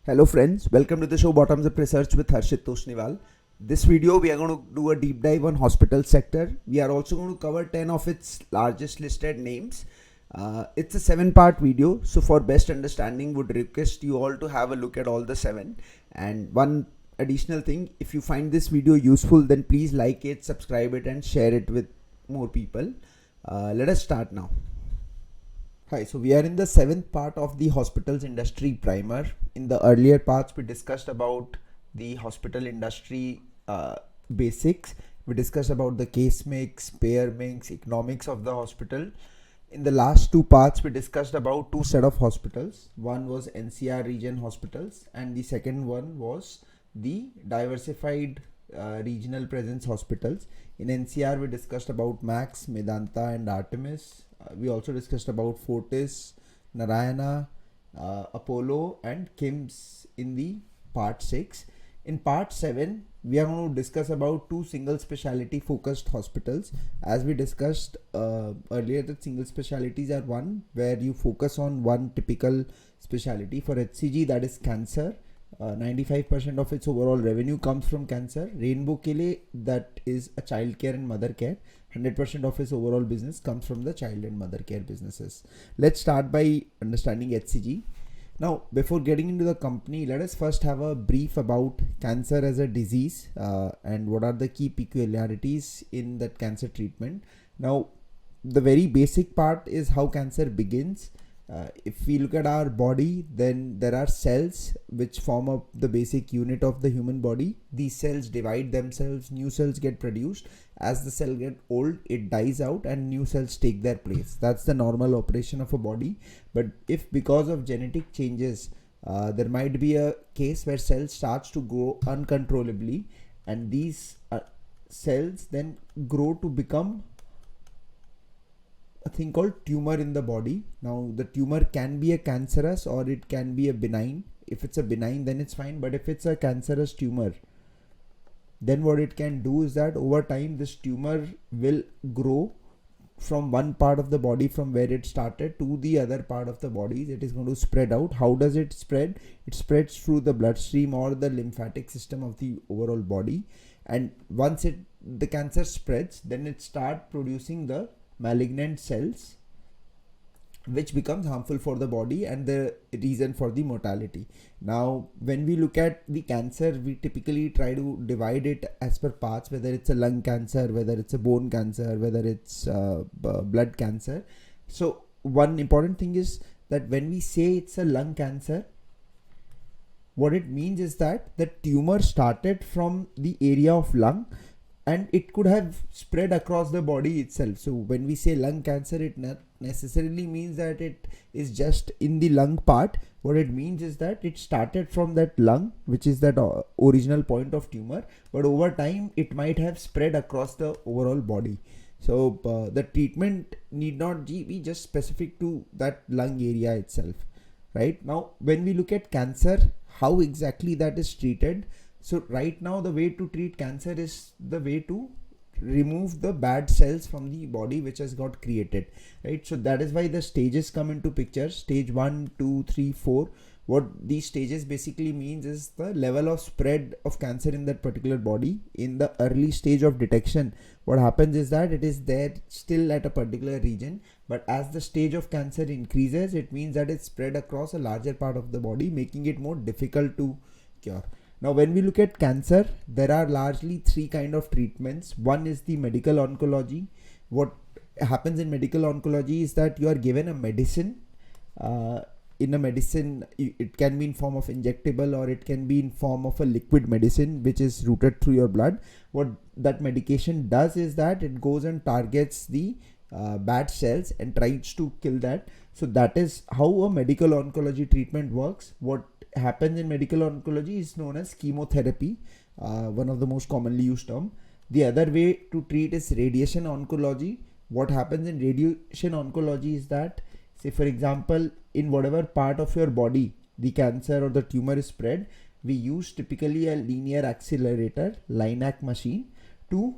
Hello friends, welcome to the show Bottoms Up Research with Harshit Toshniwal. This video we are going to do a deep dive on hospital sector. We are also going to cover 10 of its largest listed names. It's a 7-part video, so for best understanding would request you all to have a look at all the 7. And one additional thing, if you find this video useful, then please like it, subscribe it and share it with more people. Let us start now. Hi, so we are in the 7th part of the hospitals industry primer. In the earlier parts, we discussed about the hospital industry basics. We discussed about the case mix, payer mix, economics of the hospital. In the last 2 parts, we discussed about 2 set of hospitals. One was NCR region hospitals and the second one was the diversified regional presence hospitals. In NCR, we discussed about Max, Medanta and Artemis. We also discussed about Fortis, Narayana, Apollo and KIMS in the part 6. In part 7, we are going to discuss about 2 single specialty focused hospitals. As we discussed earlier, that single specialties are one where you focus on one typical specialty. For HCG, that is cancer. 95% of its overall revenue comes from cancer. Rainbow Kile, that is a child care and mother care. 100% of its overall business comes from the child and mother care businesses. Let's start by understanding HCG. Now, before getting into the company, let us first have a brief about cancer as a disease and what are the key peculiarities in that cancer treatment. Now, the very basic part is how cancer begins. If we look at our body, then there are cells which form up the basic unit of the human body. These cells divide themselves, new cells get produced. As the cell gets old, it dies out and new cells take their place. That's the normal operation of a body. But if because of genetic changes, there might be a case where cells starts to grow uncontrollably and these cells then grow to become a thing called tumor in the body. Now the tumor can be a cancerous or it can be a benign. If it's a benign, then it's fine, but if it's a cancerous tumor, then what it can do is that over time this tumor will grow from one part of the body from where it started to the other part of the body. It is going to spread out. How does it spread? It spreads through the bloodstream or the lymphatic system of the overall body, and once the cancer spreads, then it starts producing the malignant cells which becomes harmful for the body and the reason for the mortality. Now when we look at the cancer, we typically try to divide it as per parts, whether it's a lung cancer, whether it's a bone cancer, whether it's blood cancer. So one important thing is that when we say it's a lung cancer, what it means is that the tumor started from the area of lung and it could have spread across the body itself. So when we say lung cancer, it not necessarily means that it is just in the lung part. What it means is that it started from that lung, which is that original point of tumor, but over time it might have spread across the overall body. So the treatment need not be just specific to that lung area itself. Right now, when we look at cancer, how exactly that is treated. So right now the way to treat cancer is the way to remove the bad cells from the body which has got created, right? So that is why the stages come into picture. Stage 1, 2, 3, 4. What these stages basically means is the level of spread of cancer in that particular body. In the early stage of detection, what happens is that it is there still at a particular region, but as the stage of cancer increases, it means that it's spread across a larger part of the body, making it more difficult to cure. Now, when we look at cancer, there are largely 3 kind of treatments. One is the medical oncology. What happens in medical oncology is that you are given a medicine. In a medicine, it can be in form of injectable or it can be in form of a liquid medicine which is routed through your blood. What that medication does is that it goes and targets the bad cells and tries to kill that. So that is how a medical oncology treatment works. What happens in medical oncology is known as chemotherapy, one of the most commonly used term. The other way to treat is radiation oncology. What happens in radiation oncology is that, say for example, in whatever part of your body the cancer or the tumor is spread, we use typically a linear accelerator, LINAC machine, to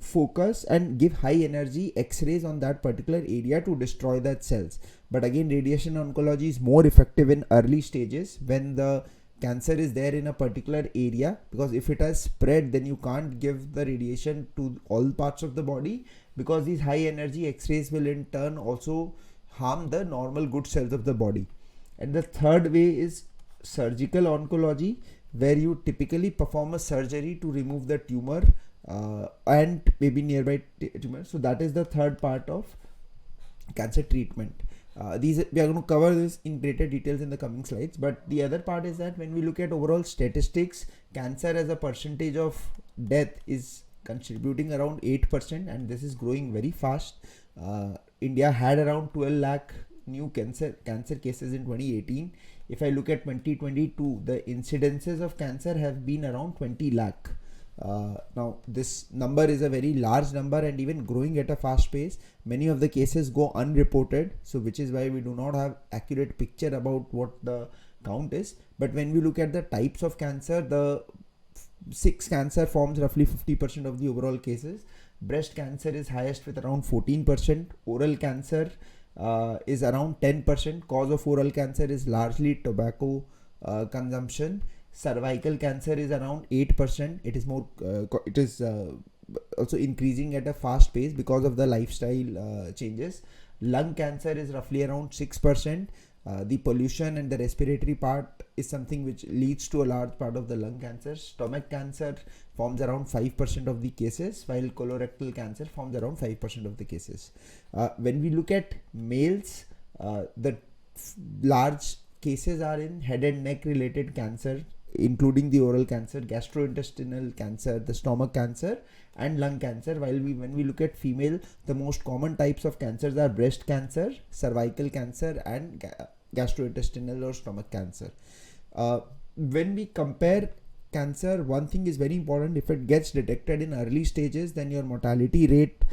focus and give high energy X-rays on that particular area to destroy that cells. But again, radiation oncology is more effective in early stages when the cancer is there in a particular area, because if it has spread, then you can't give the radiation to all parts of the body, because these high energy x-rays will in turn also harm the normal good cells of the body. And the third way is surgical oncology, where you typically perform a surgery to remove the tumor and maybe nearby tumor. So that is the third part of cancer treatment. We are going to cover this in greater details in the coming slides, but the other part is that when we look at overall statistics, cancer as a percentage of death is contributing around 8%, and this is growing very fast. India had around 12 lakh new cancer cases in 2018. If I look at 2022, the incidences of cancer have been around 20 lakh. Now this number is a very large number and even growing at a fast pace. Many of the cases go unreported, so which is why we do not have accurate picture about what the count is. But when we look at the types of cancer, the 6 cancer forms roughly 50% of the overall cases. Breast cancer is highest with around 14%. Oral cancer is around 10%. Cause of oral cancer is largely tobacco consumption. Cervical cancer is around 8%. It is more also increasing at a fast pace because of the lifestyle changes. Lung cancer is roughly around 6%. The pollution and the respiratory part is something which leads to a large part of the lung cancer. Stomach cancer forms around 5% of the cases, while colorectal cancer forms around 5% of the cases. When we look at males, the large cases are in head and neck related cancer, including the oral cancer, gastrointestinal cancer, the stomach cancer and lung cancer. While when we look at female, the most common types of cancers are breast cancer, cervical cancer and gastrointestinal or stomach cancer. When we compare cancer, one thing is very important: if it gets detected in early stages, then your mortality rate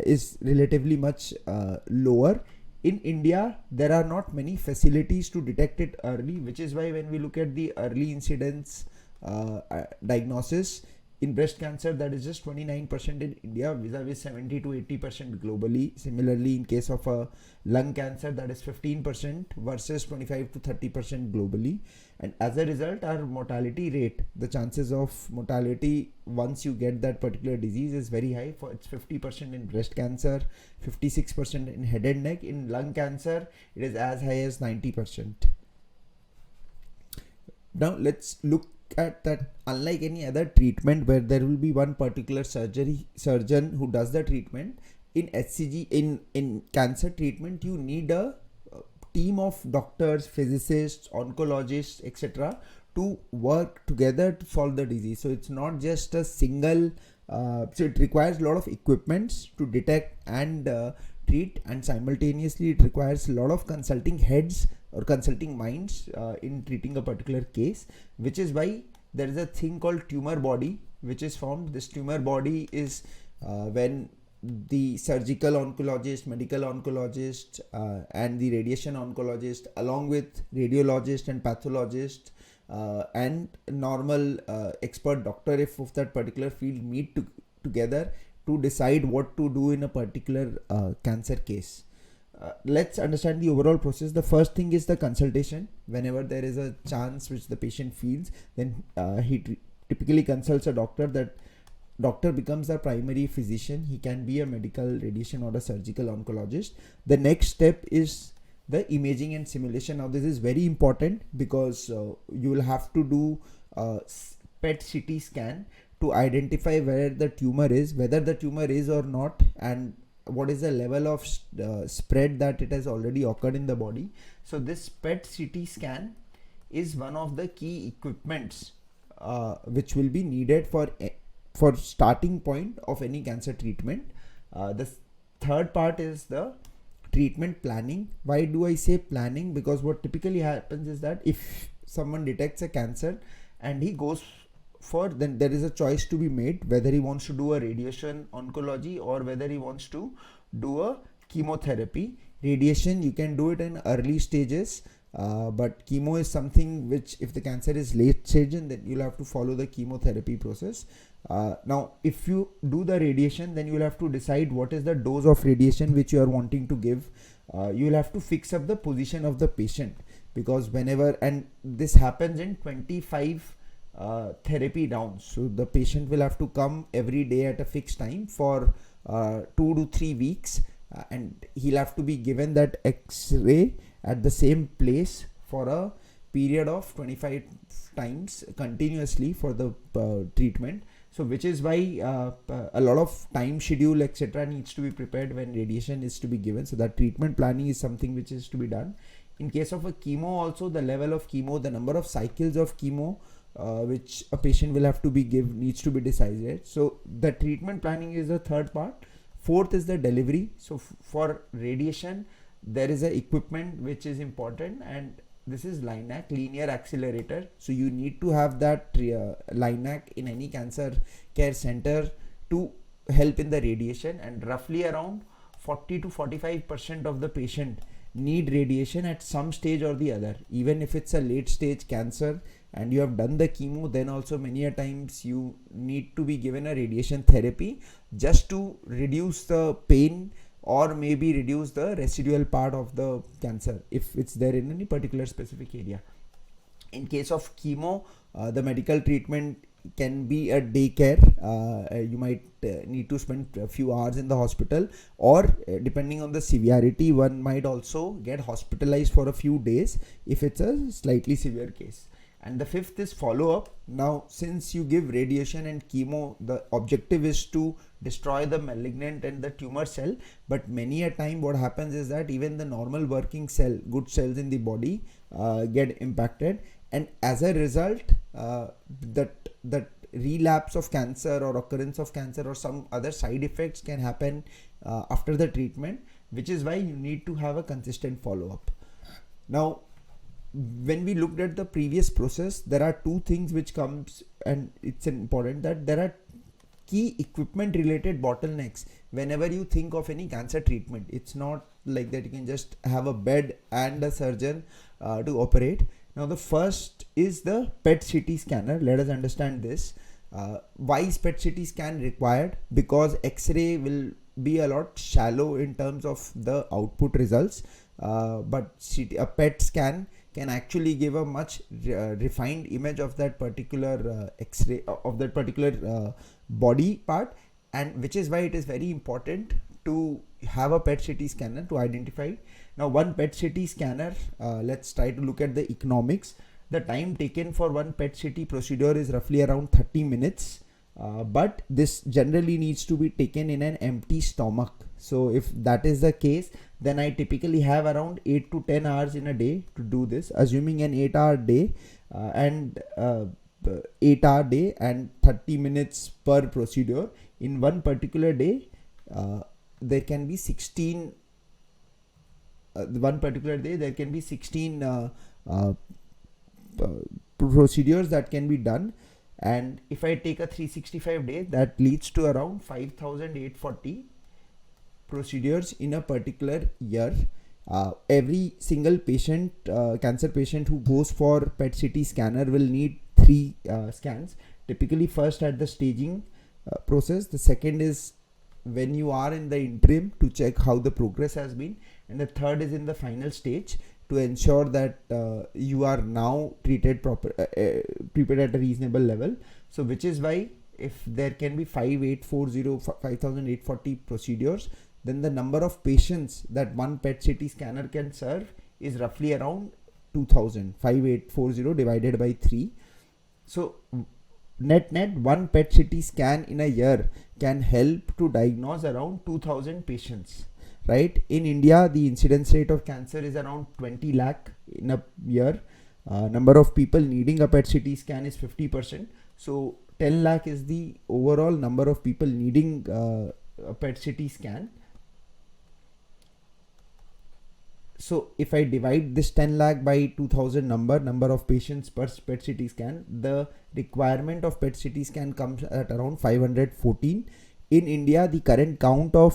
is relatively much lower. In India, there are not many facilities to detect it early, which is why when we look at the early incidence diagnosis in breast cancer, that is just 29% in India vis-a-vis 70 to 80% globally. Similarly, in case of a lung cancer, that is 15% versus 25 to 30% globally. And as a result, our mortality rate, the chances of mortality once you get that particular disease is very high. For it's 50% in breast cancer, 56% in head and neck. In lung cancer, it is as high as 90%. Now let's look at that. Unlike any other treatment where there will be one particular surgeon who does the treatment, in HCG, in cancer treatment, you need a team of doctors, physicists, oncologists, etc. to work together to solve the disease. So it's not just a single, so it requires a lot of equipments to detect and treat, and simultaneously it requires a lot of consulting heads or consulting minds in treating a particular case, which is why there is a thing called tumor body which is formed. This tumor body is when the surgical oncologist, medical oncologist and the radiation oncologist, along with radiologist and pathologist and normal expert doctor if of that particular field meet together to decide what to do in a particular cancer case. Let's understand the overall process. The first thing is the consultation. Whenever there is a chance which the patient feels, then he typically consults a doctor. That doctor becomes the primary physician. He can be a medical, radiation or a surgical oncologist. The next step is the imaging and simulation. Now this is very important because you will have to do a PET CT scan to identify where the tumor is, whether the tumor is or not, and what is the level of spread that it has already occurred in the body. So this PET CT scan is one of the key equipments which will be needed for starting point of any cancer treatment. The third part is the treatment planning. Why do I say planning? Because what typically happens is that if someone detects a cancer and he goes for, then there is a choice to be made whether he wants to do a radiation oncology or whether he wants to do a chemotherapy. Radiation, you can do it in early stages, but chemo is something which, if the cancer is late stage, then you'll have to follow the chemotherapy process. Now if you do the radiation, then you'll have to decide what is the dose of radiation which you are wanting to give. you will have to fix up the position of the patient, because whenever, and this happens in 25 therapy rounds. So the patient will have to come every day at a fixed time for 2 to 3 weeks, and he'll have to be given that X-ray at the same place for a period of 25 times continuously for the treatment. So which is why a lot of time schedule etc needs to be prepared when radiation is to be given. So that treatment planning is something which is to be done. In case of a chemo also, the level of chemo, the number of cycles of chemo which a patient will have to be given needs to be decided. So the treatment planning is the third part. Fourth is the delivery. So for radiation there is a equipment which is important, and this is LINAC, linear accelerator. So you need to have that LINAC in any cancer care center to help in the radiation, and roughly around 40 to 45% of the patient need radiation at some stage or the other. Even if it's a late stage cancer and you have done the chemo, then also many a times you need to be given a radiation therapy just to reduce the pain or maybe reduce the residual part of the cancer if it's there in any particular specific area. In case of chemo, the medical treatment can be a daycare. You might need to spend a few hours in the hospital, or depending on the severity, one might also get hospitalized for a few days if it's a slightly severe case. And the fifth is follow-up. Now, since you give radiation and chemo, the objective is to destroy the malignant and the tumor cell, but many a time what happens is that even the normal working cell, good cells in the body get impacted, and as a result that relapse of cancer or occurrence of cancer or some other side effects can happen after the treatment, which is why you need to have a consistent follow-up. Now, when we looked at the previous process, there are two things which comes, and it's important that there are key equipment related bottlenecks whenever you think of any cancer treatment. It's not like that you can just have a bed and a surgeon to operate. Now the first is the PET-CT scanner. Let us understand this. Why is PET-CT scan required? Because X-ray will be a lot shallow in terms of the output results, but a PET scan can actually give a much refined image of that particular X-ray of that particular body part, and which is why it is very important to have a PET-CT scanner to identify. Now one PET-CT scanner, let's try to look at the economics. The time taken for one PET-CT procedure is roughly around 30 minutes, but this generally needs to be taken in an empty stomach. So if that is the case, then I typically have around 8 to 10 hours in a day to do this, assuming an 8-hour day and 8-hour day and 30 minutes per procedure. In one particular day, there can be 16 procedures that can be done, and if I take a 365 day, that leads to around 5,840 procedures in a particular year. Every single patient, cancer patient who goes for PET-CT scanner will need 3 scans. Typically first at the staging process, the second is when you are in the interim to check how the progress has been, and the third is in the final stage to ensure that you are now treated prepared at a reasonable level. So which is why if there can be 5,840 procedures, then the number of patients that one PET-CT scanner can serve is roughly around 2,000. 5,840 divided by 3. So net one PET-CT scan in a year can help to diagnose around 2,000 patients. Right? In India, the incidence rate of cancer is around 20 lakh in a year. Number of people needing a PET-CT scan is 50%. So 10 lakh is the overall number of people needing a PET-CT scan. So if I divide this 10 lakh by 2000 number of patients per PET-CT scan, the requirement of PET-CT scan comes at around 514. In India, the current count of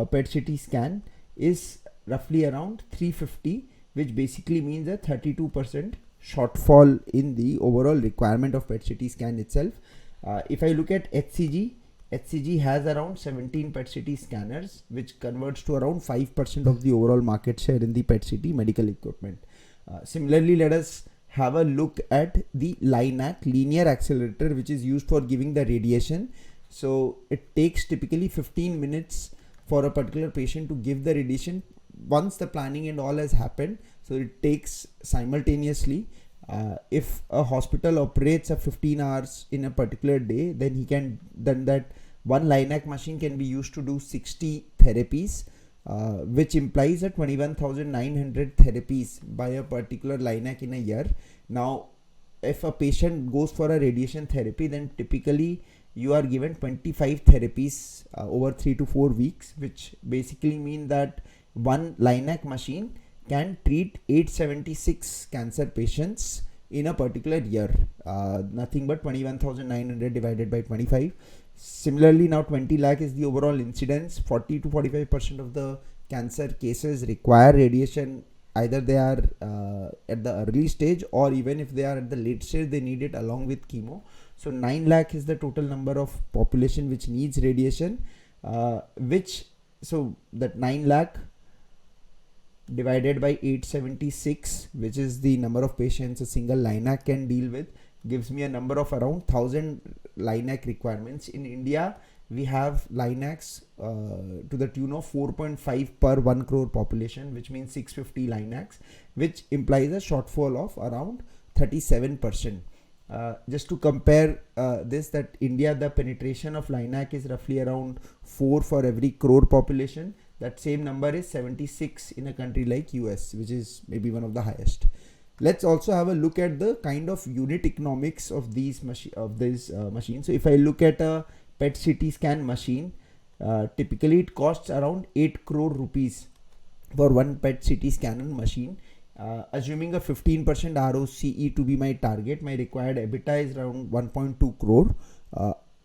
PET-CT scan is roughly around 350, which basically means a 32% shortfall in the overall requirement of PET-CT scan itself. If I look at HCG HCG has around 17 PET-CT scanners, which converts to around 5% of the overall market share in the PET-CT medical equipment. Similarly, let us have a look at the LINAC, linear accelerator, which is used for giving the radiation. So it takes typically 15 minutes for a particular patient to give the radiation once the planning and all has happened. So it takes simultaneously. If a hospital operates a 15 hours in a particular day, then that one LINAC machine can be used to do 60 therapies, which implies a 21,900 therapies by a particular LINAC in a year. Now, if a patient goes for a radiation therapy, then typically you are given 25 therapies over 3 to 4 weeks, which basically mean that one LINAC machine can treat 876 cancer patients in a particular year. Nothing but 21,900 divided by 25. Similarly, now 20 lakh is the overall incidence. 40 to 45% of the cancer cases require radiation. Either they are at the early stage, or even if they are at the late stage, they need it along with chemo. So 9 lakh is the total number of population which needs radiation, so that 9 lakh divided by 876, which is the number of patients a single LINAC can deal with, gives me a number of around 1000 LINAC requirements. In India, we have LINACs to the tune of 4.5 per 1 crore population, which means 650 LINACs, which implies a shortfall of around 37%. Just to compare this, that India, the penetration of LINAC is roughly around 4 for every crore population. That same number is 76 in a country like US, which is maybe one of the highest. Let's also have a look at the kind of unit economics of these machines. So if I look at a PET-CT scan machine, typically it costs around 8 crore rupees for one PET-CT scanner machine. Assuming a 15% ROCE to be my target, my required EBITDA is around 1.2 crore.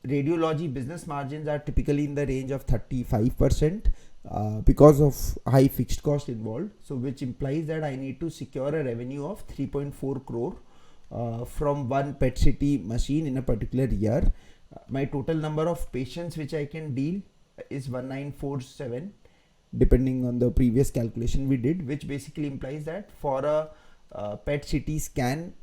Radiology business margins are typically in the range of 35% because of high fixed cost involved. So which implies that I need to secure a revenue of 3.4 crore from one PET-CT machine in a particular year. My total number of patients which I can deal is 1947, depending on the previous calculation we did, which basically implies that for a PET-CT scan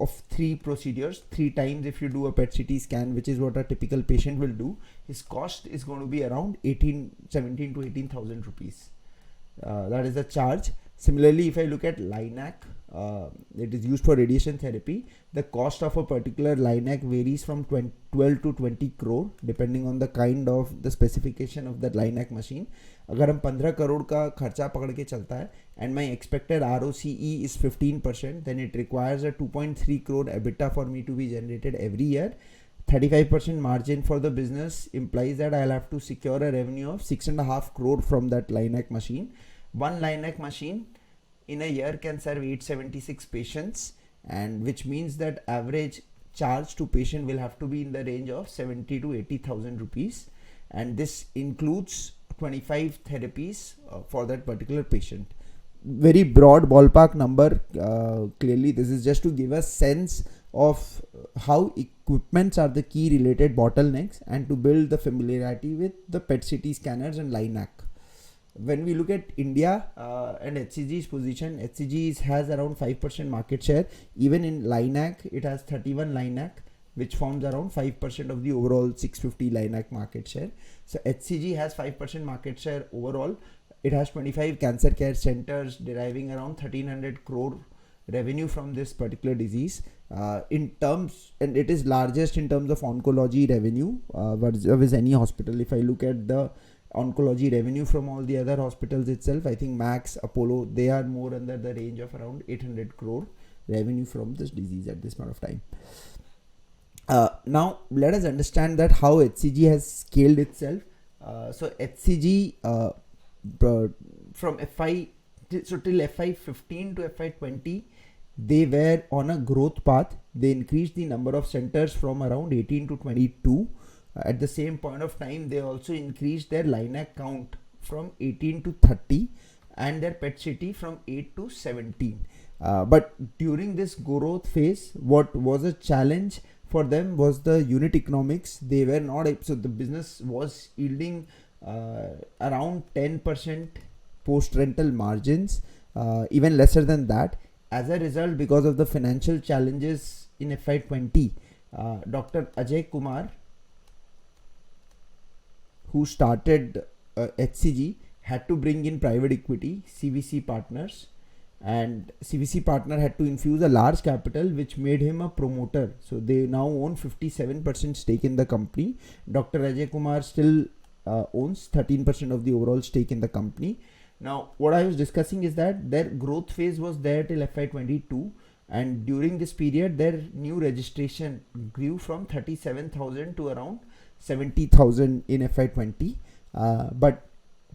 of 3 procedures, 3 times if you do a PET-CT scan, which is what a typical patient will do, his cost is going to be around 17 to 18,000 rupees. That is the charge. Similarly, if I look at LINAC, it is used for radiation therapy. The cost of a particular LINAC varies from 12 to 20 crore depending on the kind of the specification of that LINAC machine. अगर हम 15 करोड़ का खर्चा पकड़ के चलता है and my expected ROCE is 15%, then it requires a 2.3 crore EBITDA for me to be generated every year. 35% margin for the business implies that I'll have to secure a revenue of 6.5 crore from that LINAC machine. One LINAC machine in a year can serve 876 patients, and which means that average charge to patient will have to be in the range of 70 to 80,000 rupees, and this includes 25 therapies for that particular patient. Very broad ballpark number. Clearly this is just to give a sense of how equipments are the key related bottlenecks and to build the familiarity with the PET-CT scanners and LINAC. When we look at India and HCG's position, HCG has around 5% market share. Even in LINAC, it has 31 LINAC, which forms around 5% of the overall 650 LINAC market share. So HCG has 5% market share overall. It has 25 cancer care centers deriving around 1300 crore revenue from this particular disease. And it is largest in terms of oncology revenue versus any hospital. If I look at the oncology revenue from all the other hospitals itself, I think Max, Apollo, they are more under the range of around 800 crore revenue from this disease at this point of time. Now let us understand that how HCG has scaled itself. So HCG from till FY15 to FY20, they were on a growth path. They increased the number of centers from around 18 to 22. At the same point of time, they also increased their LINAC count from 18 to 30 and their PET-CT from 8 to 17. But during this growth phase, what was a challenge for them was the unit economics. They were not so the business was yielding around 10% post rental margins, even lesser than that. As a result, because of the financial challenges in FY20, Dr. Ajay Kumar, who started HCG, had to bring in private equity, CVC partners, and CVC partner had to infuse a large capital, which made him a promoter. So they now own 57% stake in the company. Dr. Ajay Kumar still owns 13% of the overall stake in the company. Now, what I was discussing is that their growth phase was there till FY22, and during this period, their new registration grew from 37,000 to around 70,000 in FY20. But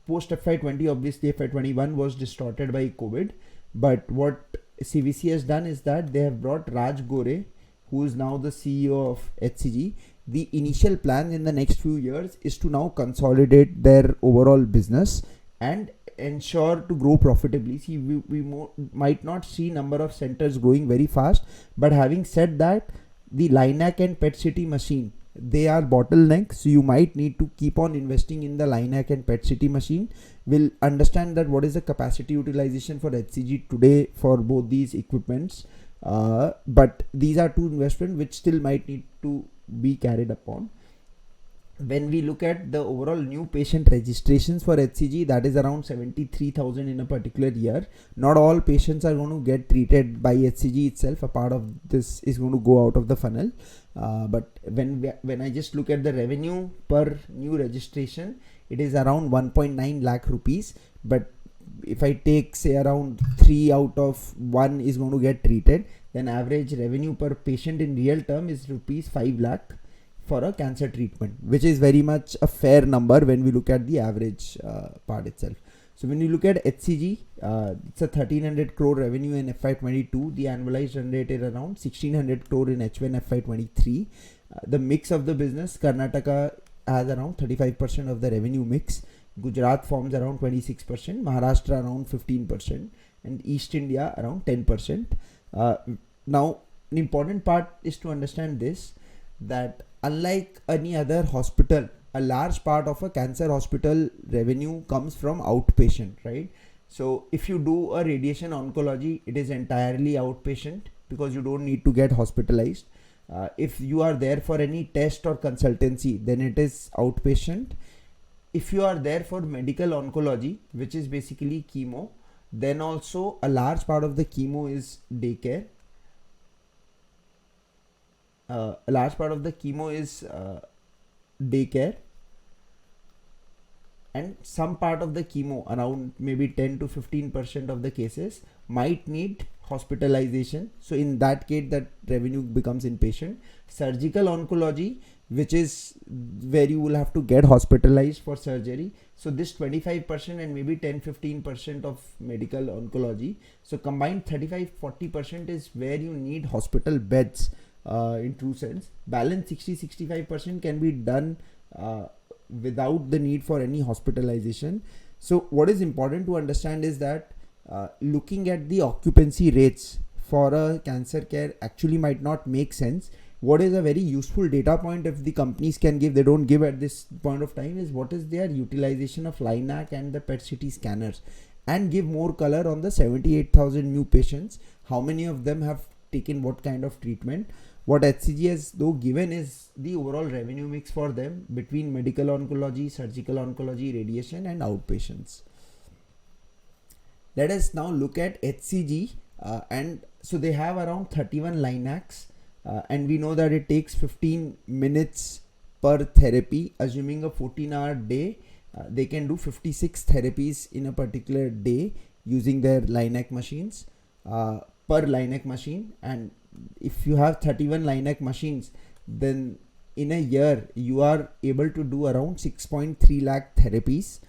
post FY20, obviously FY21 was distorted by COVID. But what CVC has done is that they have brought Raj Gore, who is now the CEO of HCG. The initial plan in the next few years is to now consolidate their overall business and ensure to grow profitably. See, we might not see number of centers growing very fast, but having said that, the LINAC and PET CT machine, they are bottlenecks, so you might need to keep on investing in the LINAC and PET CT machine. We'll understand that what is the capacity utilization for HCG today for both these equipments, but these are two investments which still might need to be carried upon. When we look at the overall new patient registrations for HCG, that is around 73,000 in a particular year. Not all patients are going to get treated by HCG itself. A part of this is going to go out of the funnel. But when I just look at the revenue per new registration, it is around 1.9 lakh rupees. But if I take say around 3 out of 1 is going to get treated, then average revenue per patient in real term is rupees 5 lakh for a cancer treatment, which is very much a fair number when we look at the average part itself. So when you look at HCG, it's a 1300 crore revenue in FY22. The annualized run rate is around 1600 crore in H1 FY23. The mix of the business, Karnataka has around 35% of the revenue mix. Gujarat forms around 26%, Maharashtra around 15%, and East India around 10%. Now, an important part is to understand this, that unlike any other hospital, a large part of a cancer hospital revenue comes from outpatient, right? So if you do a radiation oncology, it is entirely outpatient because you don't need to get hospitalized. If you are there for any test or consultancy, then it is outpatient. If you are there for medical oncology, which is basically chemo, then also a large part of the chemo is daycare. A large part of the chemo is daycare, and some part of the chemo, around maybe 10 to 15% of the cases, might need hospitalization. So in that case, that revenue becomes inpatient. Surgical oncology, which is where you will have to get hospitalized for surgery. So this 25% and maybe 10-15% of medical oncology. So combined 35-40% is where you need hospital beds. In true sense, balance 60-65% can be done without the need for any hospitalization. So what is important to understand is that looking at the occupancy rates for a cancer care actually might not make sense. What is a very useful data point if the companies can give, they don't give at this point of time, is what is their utilization of LINAC and the PET CT scanners, and give more color on the 78,000 new patients, how many of them have taken what kind of treatment. What HCG has though given is the overall revenue mix for them between medical oncology, surgical oncology, radiation and outpatients. Let us now look at HCG, and so they have around 31 LINACs, and we know that it takes 15 minutes per therapy. Assuming a 14-hour day, they can do 56 therapies in a particular day using their LINAC machines, per LINAC machine. And if you have 31 LINAC machines, then in a year you are able to do around 6.3 lakh therapies.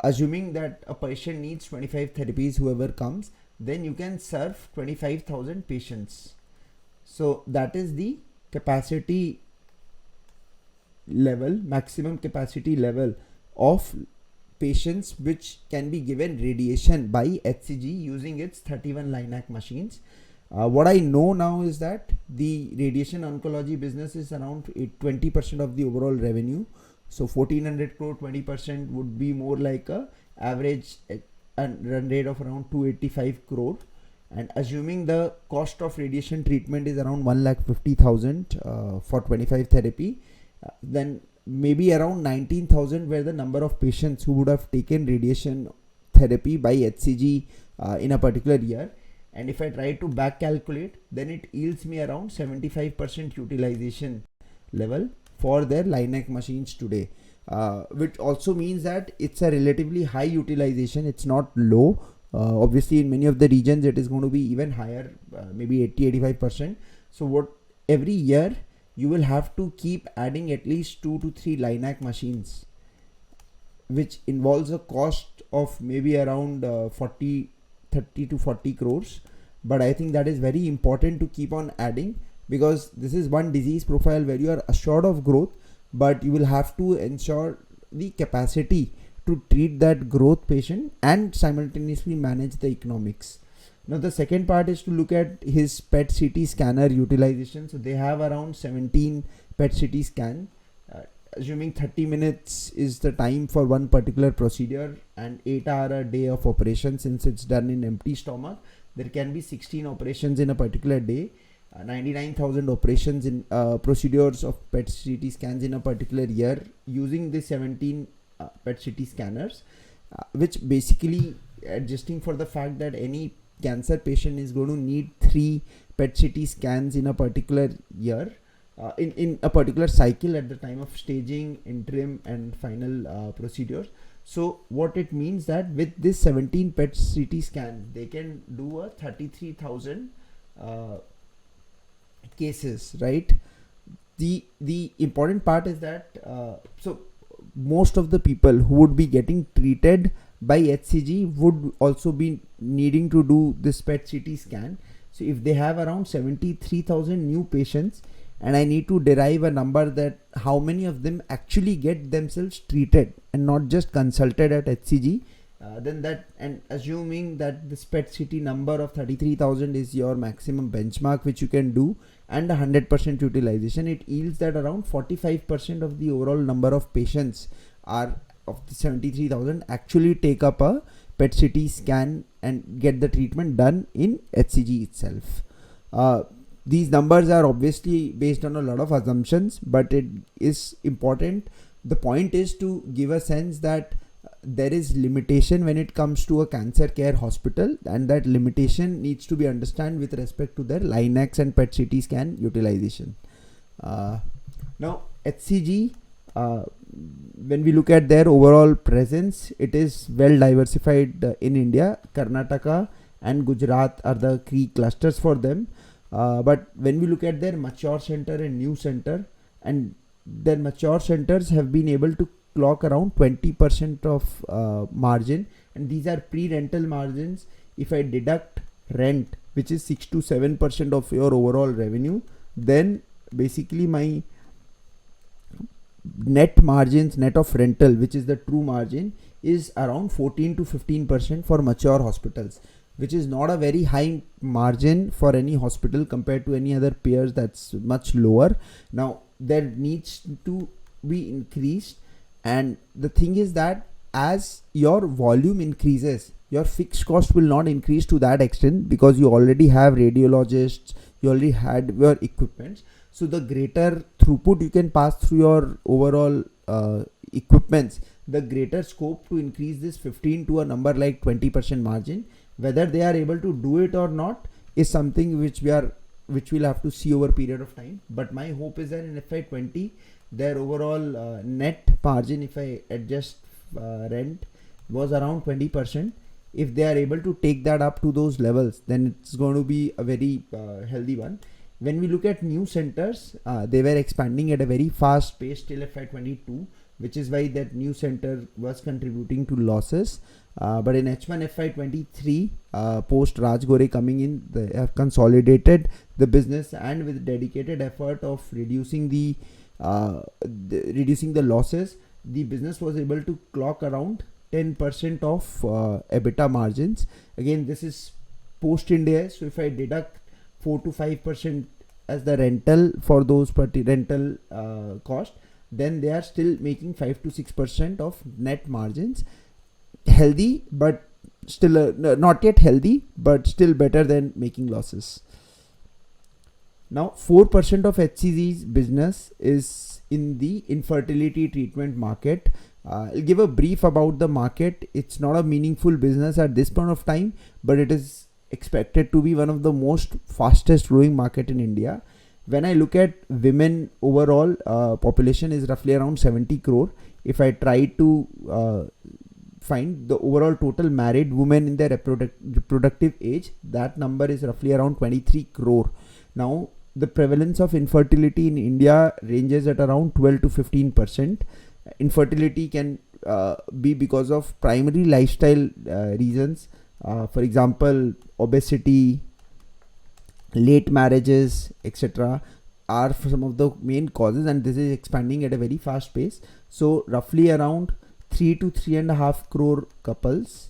Assuming that a patient needs 25 therapies, whoever comes, then you can serve 25,000 patients. So that is the capacity level, maximum capacity level of patients which can be given radiation by HCG using its 31 LINAC machines. What I know now is that the radiation oncology business is around 20% of the overall revenue. So 1400 crore, 20% would be more like a average run rate of around 285 crore. And assuming the cost of radiation treatment is around 1,50,000 for 25 therapy, then maybe around 19,000 were the number of patients who would have taken radiation therapy by HCG in a particular year. And if I try to back calculate, then it yields me around 75% utilization level for their LINAC machines today, which also means that it's a relatively high utilization. It's not low. Obviously, in many of the regions, it is going to be even higher, maybe 80-85%. So what every year you will have to keep adding at least 2 to 3 LINAC machines, which involves a cost of maybe around 30 to 40 crores. But I think that is very important to keep on adding, because this is one disease profile where you are assured of growth, but you will have to ensure the capacity to treat that growth patient and simultaneously manage the economics. Now the second part is to look at his PET CT scanner utilization. So they have around 17 PET CT scan, assuming 30 minutes is the time for one particular procedure and 8 hour a day of operation. Since it's done in empty stomach, there can be 16 operations in a particular day, 99,000 operations in procedures of PET CT scans in a particular year using the 17 PET CT scanners, which basically adjusting for the fact that any cancer patient is going to need 3 PET CT scans in a particular year, in a particular cycle at the time of staging, interim and final procedures. So what it means that with this 17 PET CT scan, they can do a 33,000 cases, right? The important part is that so most of the people who would be getting treated by HCG would also be needing to do this PET CT scan. So if they have around 73,000 new patients, and I need to derive a number that how many of them actually get themselves treated and not just consulted at HCG, then that, and assuming that this PET CT number of 33,000 is your maximum benchmark which you can do, and 100% utilization, it yields that around 45% of the overall number of patients are of the 73,000 actually take up a PET CT scan and get the treatment done in HCG itself. These numbers are obviously based on a lot of assumptions, but it is important. The point is to give a sense that there is limitation when it comes to a cancer care hospital, and that limitation needs to be understood with respect to their LINACs and PET CT scan utilization. Now HCG, when we look at their overall presence, it is well diversified in India. Karnataka and Gujarat are the key clusters for them. But when we look at their mature center and new center, and their mature centers have been able to clock around 20% of margin, and these are pre-rental margins. If I deduct rent, which is 6 to 7% of your overall revenue, then basically my net margins, net of rental, which is the true margin, is around 14 to 15% for mature hospitals, which is not a very high margin for any hospital compared to any other peers. That's much lower. Now there needs to be increased, and the thing is that as your volume increases, your fixed cost will not increase to that extent, because you already have radiologists, you already had your equipment. So the greater throughput you can pass through your overall equipments, the greater scope to increase this 15 to a number like 20% margin. Whether they are able to do it or not is something which we'll have to see over a period of time. But my hope is that in FY20, their overall net margin, if I adjust rent, was around 20%. If they are able to take that up to those levels, then it's going to be a very healthy one. When we look at new centers, they were expanding at a very fast pace till FY22, which is why that new center was contributing to losses. But in H1 FY23, post Raj Gore coming in, they have consolidated the business, and with dedicated effort of reducing the losses, the business was able to clock around 10% of EBITDA margins. Again, this is post Ind AS. So if I deduct 4 to 5% as the rental for those rental cost, then they are still making 5 to 6% of net margins. Healthy, but still not yet healthy, but still better than making losses. Now 4% of HCG's business is in the infertility treatment market. I'll give a brief about the market. It's not a meaningful business at this point of time, but it is expected to be one of the most fastest growing market in India. When I look at women overall, population is roughly around 70 crore. If I try to find the overall total married women in their reproductive age, that number is roughly around 23 crore. Now the prevalence of infertility in India ranges at around 12 to 15%. Infertility can be because of primary lifestyle reasons, for example obesity, late marriages, etc. are some of the main causes, and this is expanding at a very fast pace. So roughly around 3 to 3.5 crore couples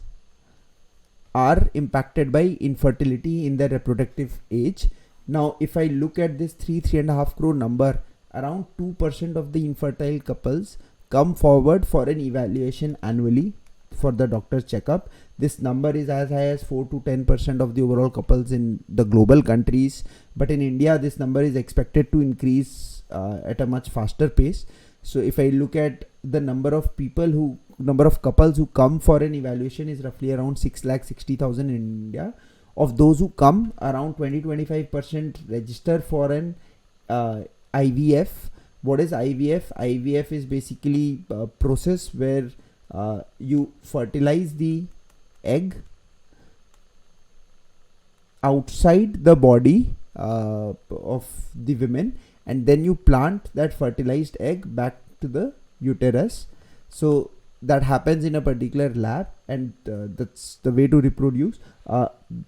are impacted by infertility in their reproductive age. Now if I look at this 3.5 crore number, around 2% of the infertile couples come forward for an evaluation annually for the doctor's checkup. This number is as high as 4 to 10% of the overall couples in the global countries, but in India this number is expected to increase at a much faster pace. So if I look at the number of couples who come for an evaluation is roughly around 6,60,000 in India. Of those who come, around 20-25% register for an IVF. What is IVF? IVF is basically a process where you fertilize the egg outside the body of the women, and then you plant that fertilized egg back to the uterus. So that happens in a particular lab, and that's the way to reproduce.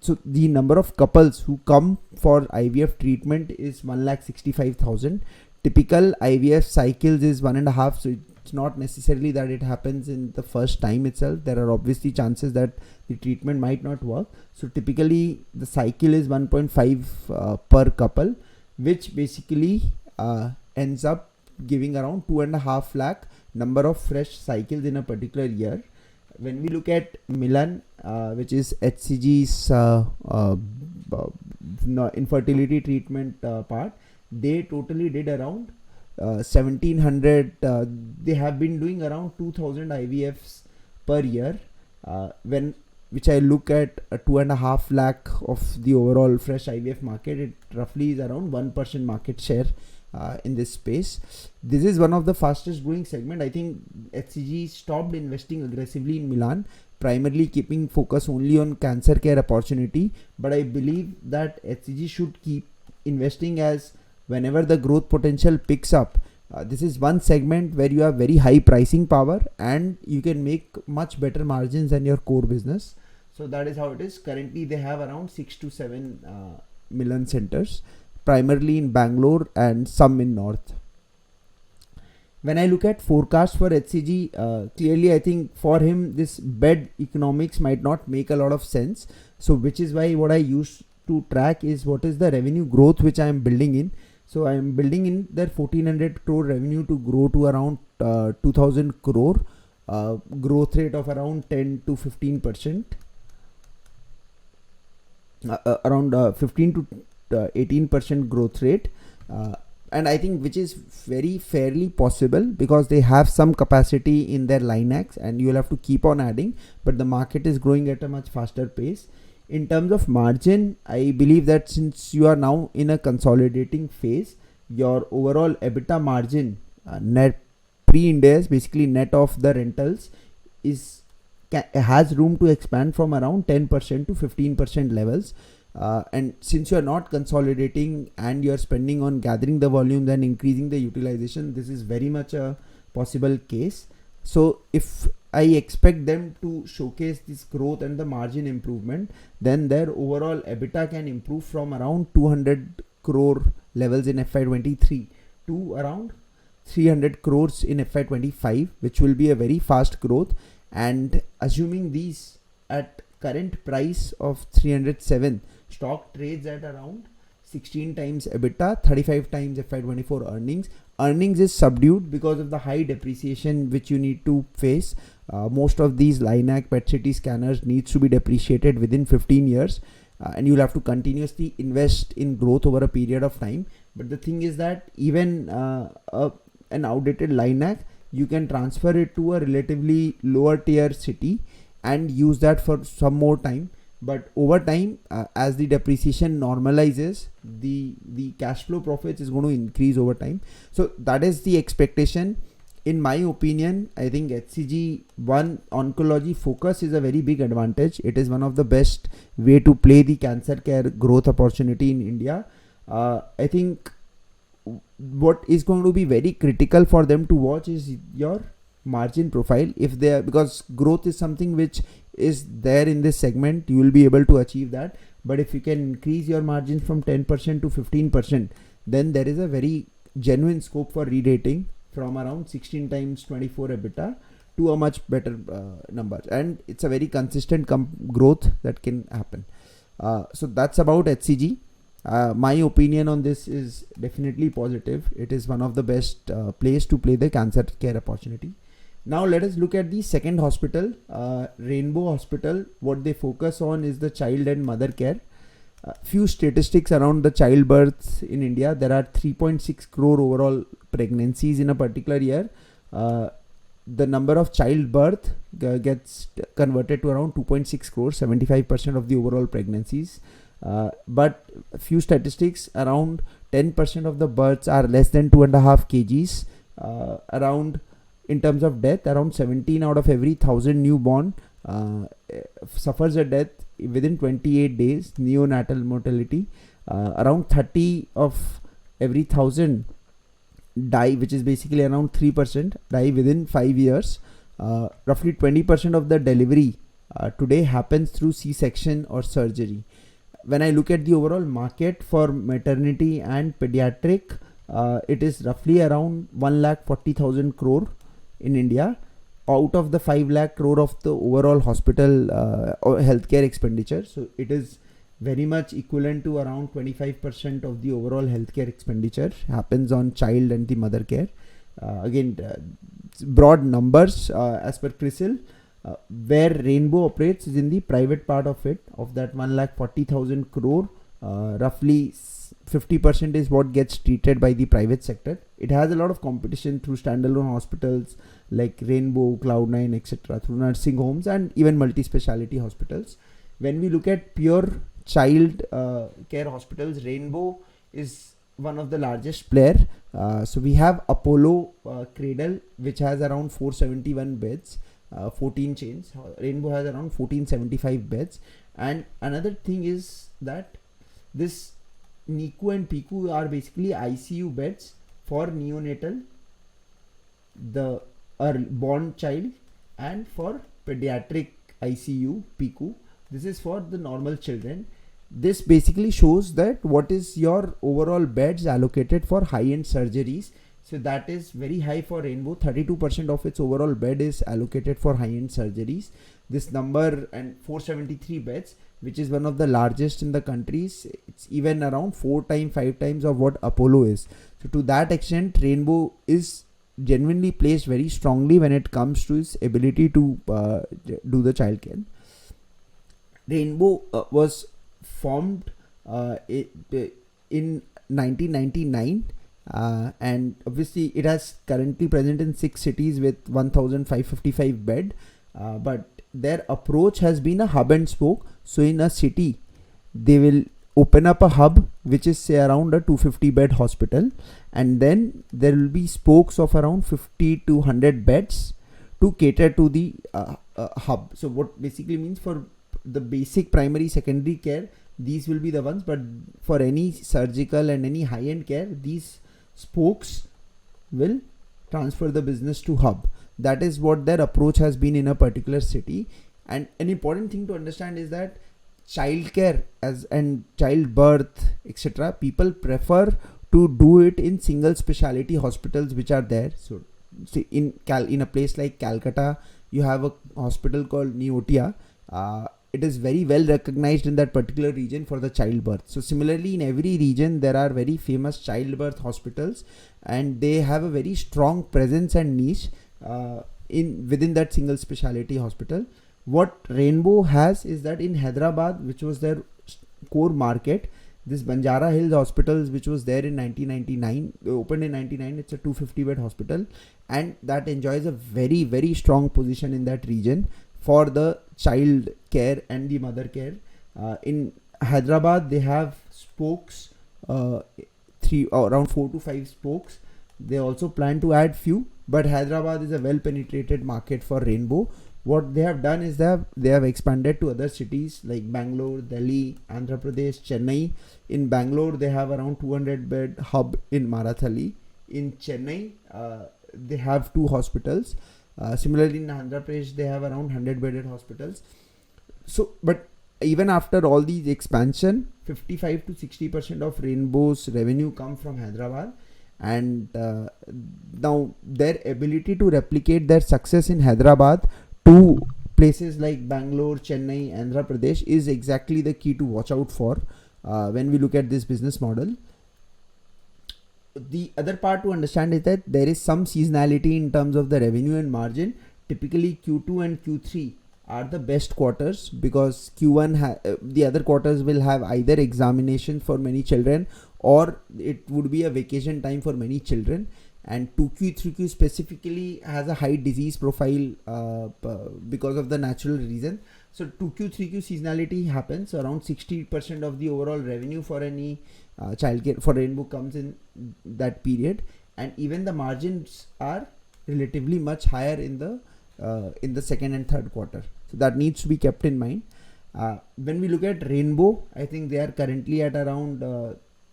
So the number of couples who come for IVF treatment is 1,65,000. Typical IVF cycles is 1.5, so it's not necessarily that it happens in the first time itself. There are obviously chances that the treatment might not work. So typically the cycle is 1.5 per couple, which basically ends up giving around 2.5 lakh number of fresh cycles in a particular year. When we look at Milan, which is HCG's infertility treatment part, they totally did around 1700. They have been doing around 2000 IVFs per year. Which I look at a 2.5 lakh of the overall fresh IVF market, it roughly is around 1% market share in this space. This is one of the fastest growing segment. I think HCG stopped investing aggressively in Milan, primarily keeping focus only on cancer care opportunity. But I believe that HCG should keep investing, as whenever the growth potential picks up, this is one segment where you have very high pricing power and you can make much better margins than your core business. So that is how it is. Currently they have around 6 to 7 Milan centers, primarily in Bangalore and some in North. When I look at forecast for HCG, clearly I think for him this bed economics might not make a lot of sense. So which is why what I used to track is what is the revenue growth which I am building in. So I am building in that 1400 crore revenue to grow to around 2000 crore, growth rate of around 10 to 15%, around 15 to 18% growth rate, and I think which is very fairly possible because they have some capacity in their Linacs and you will have to keep on adding, but the market is growing at a much faster pace. In terms of margin, I believe that since you are now in a consolidating phase, your overall EBITDA margin, net pre-Ind AS, basically net of the rentals, has room to expand from around 10% to 15% levels. And since you are not consolidating and you are spending on gathering the volumes and increasing the utilization, this is very much a possible case. So if I expect them to showcase this growth and the margin improvement, then their overall EBITDA can improve from around 200 crore levels in FY23 to around 300 crores in FY25, which will be a very fast growth. And assuming these at current price of 307, stock trades at around 16 times EBITDA, 35 times FY24 earnings. Earnings is subdued because of the high depreciation which you need to face. Most of these LINAC PET-CT scanners needs to be depreciated within 15 years. And you'll have to continuously invest in growth over a period of time. But the thing is that even an outdated LINAC, you can transfer it to a relatively lower tier city and use that for some more time. But over time, as the depreciation normalizes, the cash flow profits is going to increase over time. So that is the expectation. In my opinion, I think HCG oncology focus is a very big advantage. It is one of the best way to play the cancer care growth opportunity in India. I think what is going to be very critical for them to watch is your margin profile. Because growth is something which is there in this segment, you will be able to achieve that. But if you can increase your margin from 10% to 15%, then there is a very genuine scope for re-rating from around 16 times 24 EBITDA to a much better number, and it's a very consistent growth that can happen. So that's about HCG. My opinion on this is definitely positive. It is one of the best place to play the cancer care opportunity. Now let us look at the second hospital, Rainbow Hospital. What they focus on is the child and mother care. Few statistics around the childbirths in India. There are 3.6 crore overall pregnancies in a particular year. The number of childbirth gets converted to around 2.6 crore, 75% of the overall pregnancies. But few statistics, around 10% of the births are less than 2.5 kgs. Around, in terms of death, around 17 out of every 1,000 newborn suffers a death within 28 days, neonatal mortality. Around 30 of every 1,000 die, which is basically around 3%, die within 5 years. Roughly 20% of the delivery today happens through C-section or surgery. When I look at the overall market for maternity and pediatric, it is roughly around 1,40,000 crore in India, out of the 5 lakh crore of the overall hospital or healthcare expenditure. So it is very much equivalent to around 25% of the overall healthcare expenditure happens on child and the mother care. Again, broad numbers as per CRISIL. Where Rainbow operates is in the private part of it. Of that 1,40,000 crore, roughly 50% is what gets treated by the private sector. It has a lot of competition through standalone hospitals like Rainbow, Cloud9, etc., through nursing homes and even multi-speciality hospitals. When we look at pure child care hospitals, Rainbow is one of the largest player. So we have Apollo Cradle, which has around 471 beds, 14 chains. Rainbow has around 1475 beds. And another thing is that this NICU and PICU are basically ICU beds for neonatal, the born child, and for pediatric ICU PICU. This is for the normal children. This basically shows that what is your overall beds allocated for high-end surgeries. So that is very high for Rainbow. 32% of its overall bed is allocated for high-end surgeries. This number, and 473 beds, which is one of the largest in the countries. It's even around 5 times of what Apollo is. So to that extent, Rainbow is genuinely placed very strongly when it comes to its ability to do the childcare. Rainbow was formed in 1999. And obviously it has currently present in 6 cities with 1,555 bed, but their approach has been a hub and spoke. So in a city, they will open up a hub which is say around a 250 bed hospital, and then there will be spokes of around 50 to 100 beds to cater to the hub. So what basically means, for the basic primary secondary care, these will be the ones, but for any surgical and any high-end care, these spokes will transfer the business to hub. That is what their approach has been in a particular city. And an important thing to understand is that childcare and childbirth, etc., people prefer to do it in single speciality hospitals which are there. So see, in a place like Calcutta, you have a hospital called Neotia. it is very well recognized in that particular region for the childbirth. So similarly, in every region there are very famous childbirth hospitals, and they have a very strong presence and niche in within that single specialty hospital. What Rainbow has is that in Hyderabad, which was their core market, this Banjara Hills Hospitals, which was there in 1999, opened in 99, it's a 250 bed hospital, and that enjoys a very, very strong position in that region for the child care and the mother care. In Hyderabad, they have spokes, around 4 to 5 spokes. They also plan to add few, but Hyderabad is a well penetrated market for Rainbow. What they have done is they have expanded to other cities like Bangalore, Delhi, Andhra Pradesh, Chennai. In Bangalore, they have around 200 bed hub in Marathali. In Chennai, they have 2 hospitals. Similarly, in Andhra Pradesh, they have around 100 bedded hospitals. So, but even after all these expansion, 55 to 60% of Rainbow's revenue come from Hyderabad. And now their ability to replicate their success in Hyderabad to places like Bangalore, Chennai, Andhra Pradesh is exactly the key to watch out for when we look at this business model. The other part to understand is that there is some seasonality in terms of the revenue and margin. Typically Q2 and Q3 are the best quarters because Q1 the other quarters will have either examinations for many children or it would be a vacation time for many children, and 2Q 3Q specifically has a high disease profile because of the natural reason. So 2Q 3Q seasonality happens. Around 60% of the overall revenue for any childcare for Rainbow comes in that period, and even the margins are relatively much higher in the second and third quarter. So that needs to be kept in mind. When we look at Rainbow, I think they are currently at around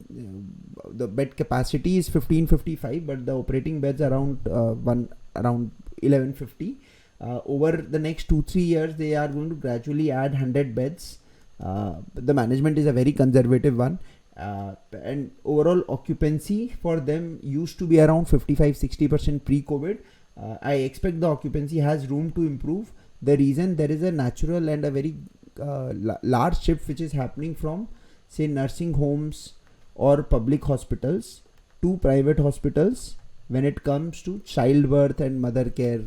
the bed capacity is 1555, but the operating beds around 1150. Over the next 2-3 years, they are going to gradually add 100 beds. The management is a very conservative one. And overall occupancy for them used to be around 55-60% pre-COVID. I expect the occupancy has room to improve. The reason there is a natural and a very large shift which is happening from, say, nursing homes or public hospitals to private hospitals when it comes to childbirth and mother care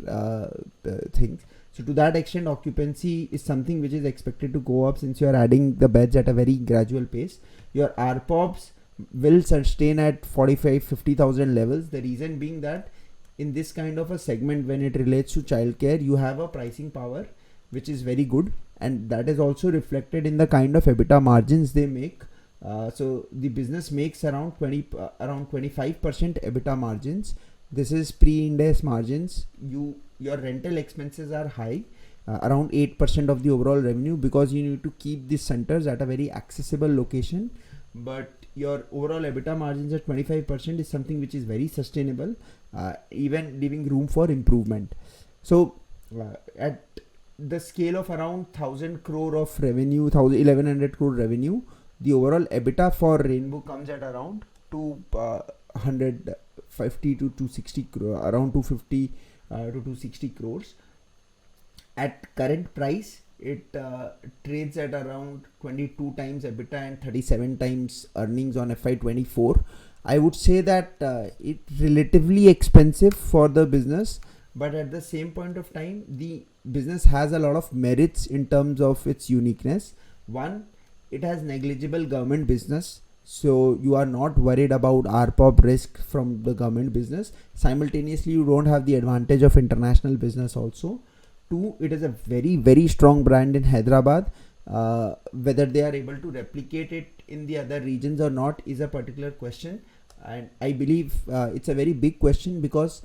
things. So to that extent, occupancy is something which is expected to go up since you are adding the beds at a very gradual pace. Your ARPOBs will sustain at 45-50,000 levels. The reason being that in this kind of a segment, when it relates to childcare, you have a pricing power which is very good, and that is also reflected in the kind of EBITDA margins they make. So the business makes around 25% EBITDA margins. This is pre-Ind AS margins. Your rental expenses are high, around 8% of the overall revenue, because you need to keep these centers at a very accessible location. But your overall EBITDA margins at 25% is something which is very sustainable, even leaving room for improvement. So at the scale of around 1000 crore of revenue, 1100 crore revenue, the overall EBITDA for Rainbow comes at around 250 to 260 crore, around 250 to 260 crores. At current price, it trades at around 22 times EBITDA and 37 times earnings on FY24. I would say that it's relatively expensive for the business, but at the same point of time, the business has a lot of merits in terms of its uniqueness. One, it has negligible government business, so you are not worried about ARPOB risk from the government business. Simultaneously, you don't have the advantage of international business also. Two, it is a very, very strong brand in Hyderabad. Whether they are able to replicate it in the other regions or not is a particular question, and I believe it's a very big question because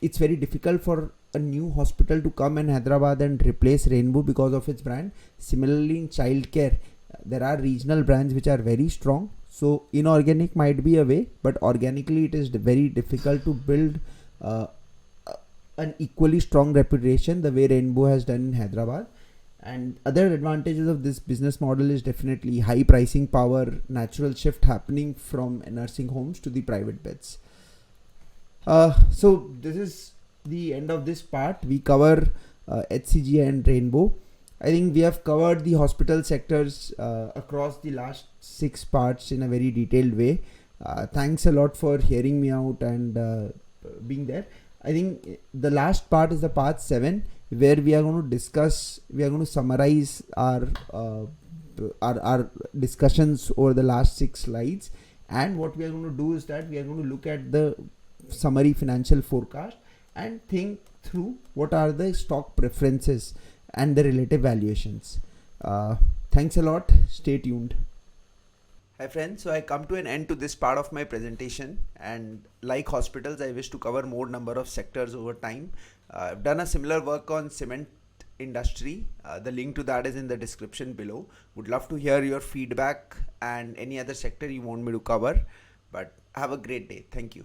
it's very difficult for a new hospital to come in Hyderabad and replace Rainbow because of its brand. Similarly, in childcare, there are regional brands which are very strong. So inorganic might be a way, but organically it is very difficult to build an equally strong reputation the way Rainbow has done in Hyderabad. And other advantages of this business model is definitely high pricing power, natural shift happening from nursing homes to the private beds. So this is the end of this part. We cover HCG and Rainbow. I think we have covered the hospital sectors across the last 6 parts in a very detailed way. Thanks a lot for hearing me out and being there. I think the last part is the part 7, where we are going to discuss, we are going to summarize our discussions over the last 6 slides. And what we are going to do is that we are going to look at the summary financial forecast and think through what are the stock preferences and the relative valuations. Thanks a lot. Stay tuned. Hi friends, so I come to an end to this part of my presentation, and like hospitals I wish to cover more number of sectors over time. I've done a similar work on cement industry. The link to that is in the description below. Would love to hear your feedback and any other sector you want me to cover, but have a great day. Thank you.